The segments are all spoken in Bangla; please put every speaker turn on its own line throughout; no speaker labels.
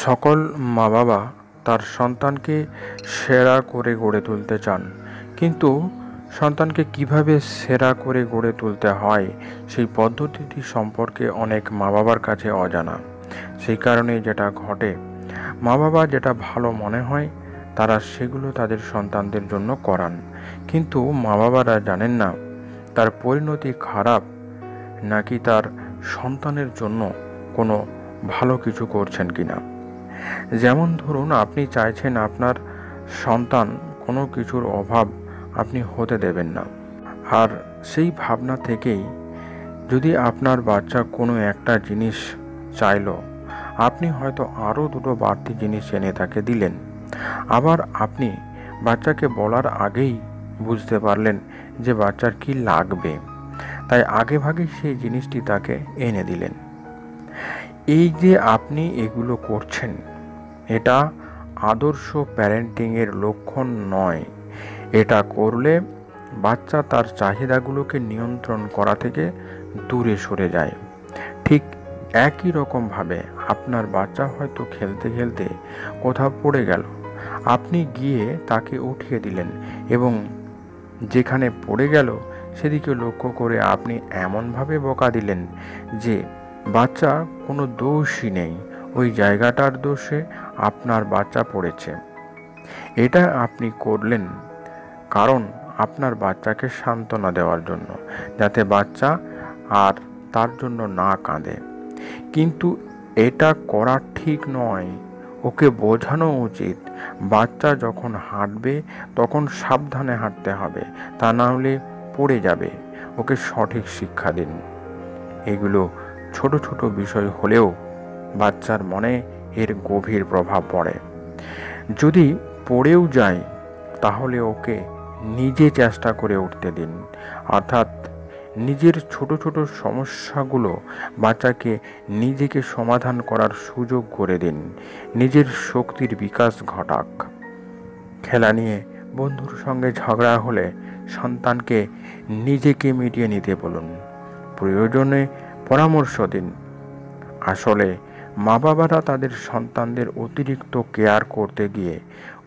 সকল মা-বাবা তার সন্তানকে সেরা করে গড়ে তুলতে চান, কিন্তু সন্তানকে কিভাবে সেরা করে গড়ে তুলতে হয় সেই পদ্ধতিটি সম্পর্কে অনেক মা-বাবার কাছে অজানা। সেই কারণে যেটা ঘটে, মা-বাবা যেটা ভালো মনে হয় তারা সেগুলো তাদের সন্তানদের জন্য করান, কিন্তু মা-বাবারা জানেন না তার পরিণতি খারাপ নাকি তার সন্তানের জন্য কোনো ভালো কিছু করছেন কিনা। যেমন ধরুন, আপনি চাইছেন আপনার সন্তান কোনো কিছুর অভাব আপনি হতে দেবেন না, আর সেই ভাবনা থেকেই যদি আপনার বাচ্চা কোনো একটা জিনিস চাইলো, আপনি হয়তো আরও দুটো বাড়তি জিনিস এনে তাকে দিলেন। আবার আপনি বাচ্চাকে বলার আগেই বুঝতে পারলেন যে বাচ্চার কি লাগবে, তাই আগে ভাগে সেই জিনিসটি তাকে এনে দিলেন। এই যে আপনি এগুলো করছেন, এটা আদর্শ প্যারেন্টিংয়ের লক্ষণ নয়। এটা করলে বাচ্চা তার চাহিদাগুলোকে নিয়ন্ত্রণ করা থেকে দূরে সরে যায়। ঠিক একই রকমভাবে আপনার বাচ্চা হয়তো খেলতে খেলতে কোথাও পড়ে গেল, আপনি গিয়ে তাকে উঠিয়ে দিলেন এবং যেখানে পড়ে গেল সেদিকে লক্ষ্য করে আপনি এমনভাবে বকা দিলেন যে বাচ্চা কোনো দোষই নেই, ওই জায়গাটার দোষে আপনার বাচ্চা পড়েছে। এটা আপনি করলেন কারণ আপনার বাচ্চাকে সান্ত্বনা দেওয়ার জন্য, যাতে বাচ্চা আর তার জন্য না কাঁদে। কিন্তু এটা করা ঠিক নয়। ওকে বোঝানো উচিত বাচ্চা যখন হাঁটবে তখন সাবধানে হাঁটতে হবে, তা না হলে পড়ে যাবে। ওকে সঠিক শিক্ষা দিন। এগুলো ছোট ছোট বিষয় হলেও বাচ্চার মনে এর গভীর প্রভাব পড়ে। যদি পড়েও যায় তাহলে ওকে নিজে চেষ্টা করে উঠতে দিন, অর্থাৎ নিজের ছোট ছোট সমস্যাগুলো বাচ্চাকে নিজেকে সমাধান করার সুযোগ করে দিন। নিজের শক্তির বিকাশ ঘটাক। খেলা নিয়ে বন্ধুর সঙ্গে ঝগড়া হলে সন্তানকে নিজেকে মিটিয়ে নিতে বলুন, প্রয়োজনে পরামর্শ দিন। আসলে মা বাবারা তাদের সন্তানদের অতিরিক্ত কেয়ার করতে গিয়ে,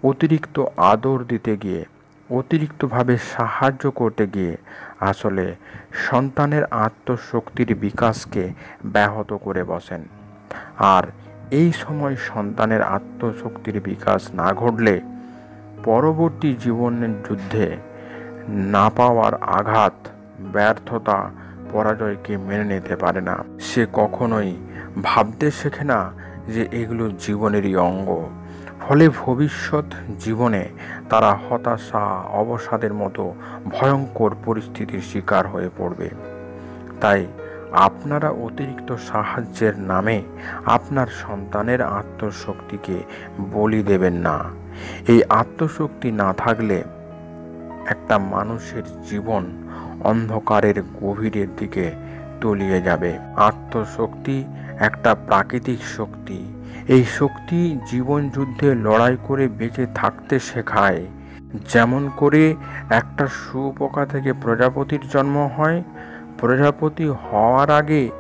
অতিরিক্ত আদর দিতে গিয়ে, অতিরিক্তভাবে সাহায্য করতে গিয়ে আসলে সন্তানের আত্মশক্তির বিকাশকে ব্যাহত করে বসেন। আর এই সময় সন্তানের আত্মশক্তির বিকাশ না ঘটলে পরবর্তী জীবনের যুদ্ধে না পাওয়ার আঘাত, ব্যর্থতা, পরাজয়কে মেনে নিতে পারে না। সে কখনোই ভাবতে শেখে না যে এগুলো জীবনেরই অঙ্গ। ফলে ভবিষ্যৎ জীবনে তারা হতাশা, অবসাদের মতো ভয়ঙ্কর পরিস্থিতির শিকার হয়ে পড়বে। তাই আপনারা অতিরিক্ত সাহায্যের নামে আপনার সন্তানের আত্মশক্তিকে বলি দেবেন না। এই আত্মশক্তি না থাকলে একটা মানুষের জীবন অন্ধকারের গভীরের দিকে তলিয়ে যাবে। আত্মশক্তি একটা প্রাকৃতিক শক্তি। এই শক্তি জীবন যুদ্ধে লড়াই করে বেঁচে থাকতে শেখায়। যেমন করে একটা শুঁয়োপোকা থেকে প্রজাপতির জন্ম হয়, প্রজাপতি হওয়ার আগে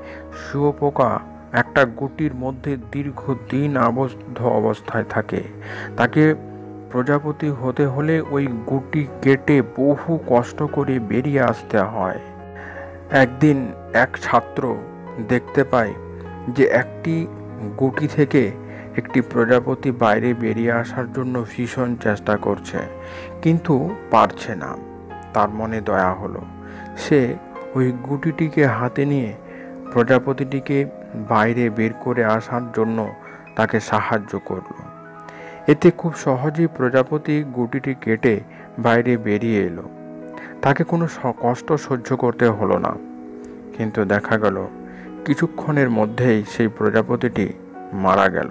শুঁয়োপোকা একটা গুটির মধ্যে দীর্ঘদিন আবদ্ধ অবস্থায় থাকে। তাকে প্রজাপতি হতে হলে ওই গুটি কেটে বহু কষ্ট করে বেরিয়ে আসতে হয়। একদিন এক ছাত্র দেখতে পায় যে একটি গুটি থেকে একটি প্রজাপতি বাইরে বেরিয়ে আসার জন্য ভীষণ চেষ্টা করছে, কিন্তু পারছে না। তার মনে দয়া হলো। সে ওই গুটিটিকে হাতে নিয়ে প্রজাপতিটিকে বাইরে বের করে আসার জন্য তাকে সাহায্য করলো। এতে খুব সহজেই প্রজাপতি গুটিটি কেটে বাইরে বেরিয়ে এলো। তাকে কোনো কষ্ট সহ্য করতে হলো না। কিন্তু দেখা গেল কিছুক্ষণের মধ্যেই সেই প্রজাপতিটি মারা গেল।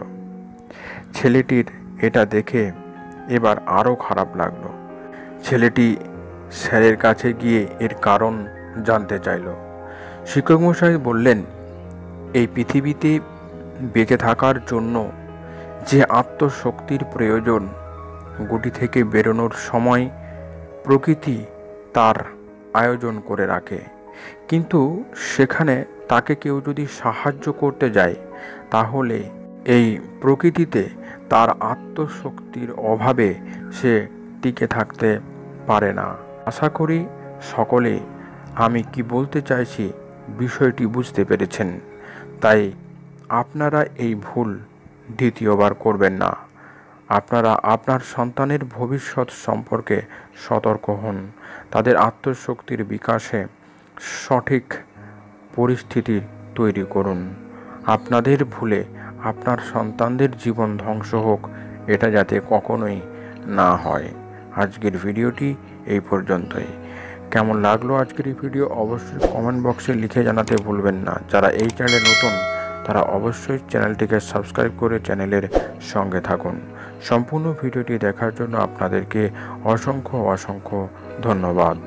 ছেলেটির এটা দেখে এবার আরও খারাপ লাগলো। ছেলেটি স্যারের কাছে গিয়ে এর কারণ জানতে চাইল। শিক্ষক মশাই বললেন, এই পৃথিবীতে বেঁচে থাকার জন্য যে আত্মশক্তির প্রয়োজন, গুটি থেকে বেরোনোর সময় প্রকৃতি তার আয়োজন করে রাখে, কিন্তু সেখানে তাকে কেউ যদি সাহায্য করতে যায় তাহলে এই প্রকৃতিতে তার আত্মশক্তির অভাবে সে টিকে থাকতে পারে না। আশা করি সকলে আমি কি বলতে চাইছি বিষয়টি বুঝতে পেরেছেন। তাই আপনারা এই ভুল দ্বিতীয়বার করবেন না। আপনারা আপনার সন্তানের ভবিষ্যৎ সম্পর্কে সতর্ক হন। তাদের আত্মশক্তির বিকাশে সঠিক পরিস্থিতি তৈরি করুন। আপনাদের ভুলে আপনার সন্তানদের জীবন ধ্বংস হোক, এটা যাতে কখনোই না হয়। আজকের ভিডিওটি এই পর্যন্তই। কেমন লাগলো আজকের এই ভিডিও অবশ্যই কমেন্ট বক্সে লিখে জানাতে ভুলবেন না। যারা এই চ্যানেলে নতুন তারা অবশ্যই চ্যানেলটিকে সাবস্ক্রাইব করে চ্যানেলের সঙ্গে থাকুন। সম্পূর্ণ ভিডিওটি দেখার জন্য আপনাদেরকে অসংখ্য ধন্যবাদ।